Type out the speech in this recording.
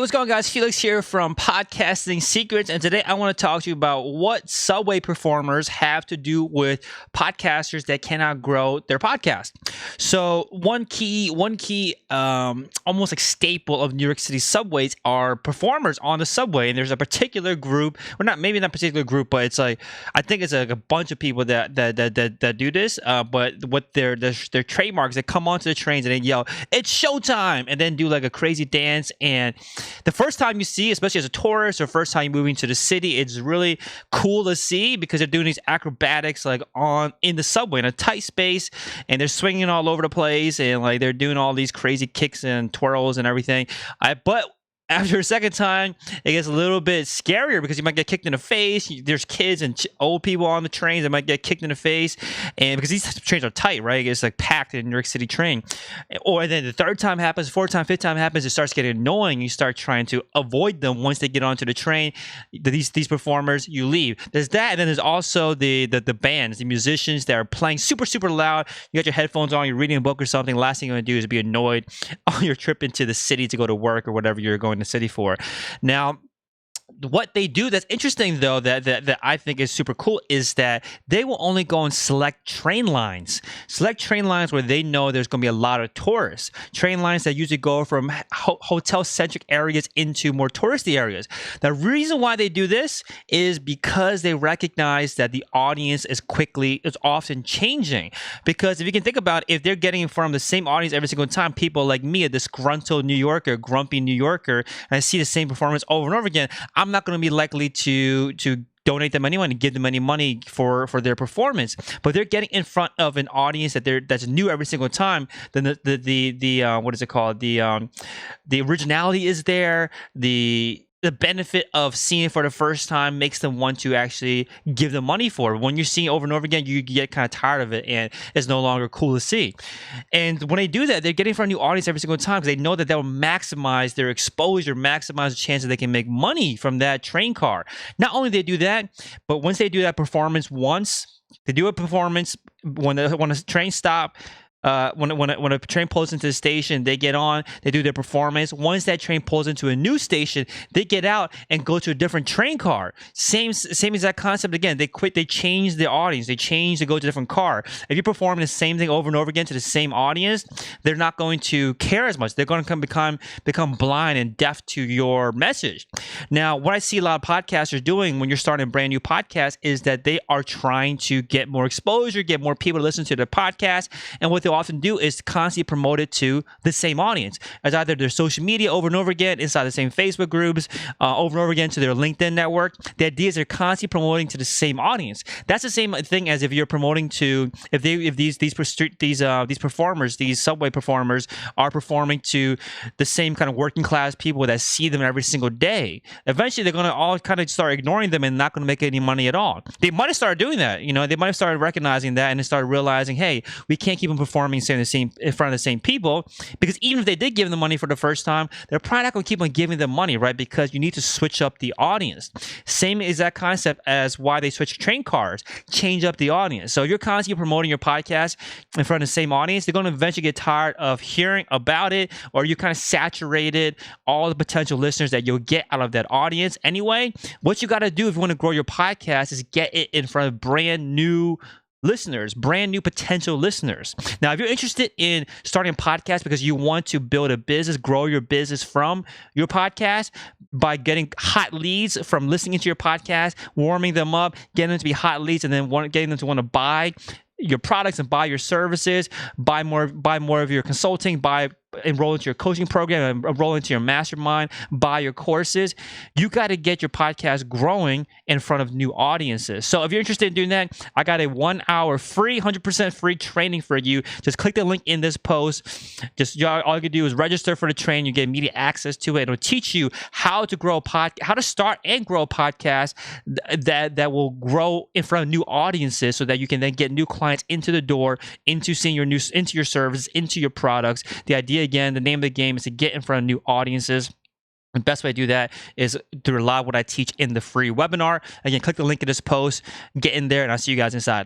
what's going on, guys? Felix here from Podcasting Secrets, and today I want to talk to you about what subway performers have to do with podcasters that cannot grow their podcast. So one key almost like staple of New York City subways are performers on the subway, and there's a particular group, or not, maybe not a particular group, but it's like, I think it's like a bunch of people that do this, but what their trademarks, they come onto the trains and they yell, "It's showtime," and then do like a crazy dance. And the first time you see, especially as a tourist or first time moving to the city, it's really cool to see because they're doing these acrobatics like in the subway in a tight space, and they're swinging all over the place, and like they're doing all these crazy kicks and twirls and everything. But after a second time, it gets a little bit scarier because you might get kicked in the face. There's kids and old people on the trains that might get kicked in the face, and because these trains are tight, right? It's like packed in a New York City train. Or then the third time happens, fourth time, fifth time happens, it starts getting annoying. You start trying to avoid them once they get onto the train. These performers, you leave. There's that, and then there's also the bands, the musicians that are playing super, super loud. You got your headphones on, you're reading a book or something. Last thing you want to do is be annoyed on your trip into the city to go to work or whatever you're going the city for. Now, what they do that's interesting, though, that I think is super cool, is that they will only go and select train lines where they know there's going to be a lot of tourists. Train lines that usually go from hotel-centric areas into more touristy areas. The reason why they do this is because they recognize that the audience is often changing. Because if you can think about it, if they're getting from the same audience every single time, people like me, a disgruntled New Yorker, grumpy New Yorker, and I see the same performance over and over again, I'm not going to be likely to donate them anyone and give them any money for their performance. But they're getting in front of an audience that's new every single time. Then the what is it called? The originality is there. The benefit of seeing it for the first time makes them want to actually give them money for it. When you're seeing it over and over again, you get kind of tired of it, and it's no longer cool to see. And when they do that, they're getting in front of a new audience every single time because they know that will maximize their exposure, maximize the chance that they can make money from that train car. Not only do they do that, but once they do that performance once, they do a performance when a train stop. When a train pulls into the station, they get on, they do their performance. Once that train pulls into a new station, they get out and go to a different train car. Same exact concept again. They change the audience. They go to a different car. If you're performing the same thing over and over again to the same audience, they're not going to care as much. They're going to become blind and deaf to your message. Now, what I see a lot of podcasters doing when you're starting a brand new podcast is that they are trying to get more exposure, get more people to listen to their podcast, and what they'll often do is constantly promote it to the same audience, as either their social media over and over again, inside the same Facebook groups, over and over again to their LinkedIn network. The idea is they're constantly promoting to the same audience. That's the same thing as if you're promoting to these performers, these subway performers, are performing to the same kind of working class people that see them every single day. Eventually, they're going to all kind of start ignoring them and not going to make any money at all. They might have started doing that. They might have started recognizing that and then started realizing, hey, we can't keep them performing in front of the same people, because even if they did give them the money for the first time, they're probably not going to keep on giving them money, right? Because you need to switch up the audience. Same exact concept as why they switch train cars, change up the audience. So if you're constantly promoting your podcast in front of the same audience, they're going to eventually get tired of hearing about it, or you kind of saturated all the potential listeners that you'll get out of that audience anyway. What you got to do if you want to grow your podcast is get it in front of brand new listeners, brand new potential listeners. Now, if you're interested in starting a podcast because you want to build a business, grow your business from your podcast by getting hot leads from listening to your podcast, warming them up, getting them to be hot leads, and then getting them to want to buy your products and buy your services, buy more of your consulting, enroll into your coaching program, enroll into your mastermind, buy your courses. You got to get your podcast growing in front of new audiences. So if you're interested in doing that, I got a 1-hour free, 100% free training for you. Just click the link in this post. All you can do is register for the training. You get immediate access to it. It'll teach you how to grow how to start and grow a podcast that will grow in front of new audiences, so that you can then get new clients into the door, into your services, into your products. The idea, again, the name of the game is to get in front of new audiences. The best way to do that is through a lot of what I teach in the free webinar. Again, click the link in this post, get in there, and I'll see you guys inside.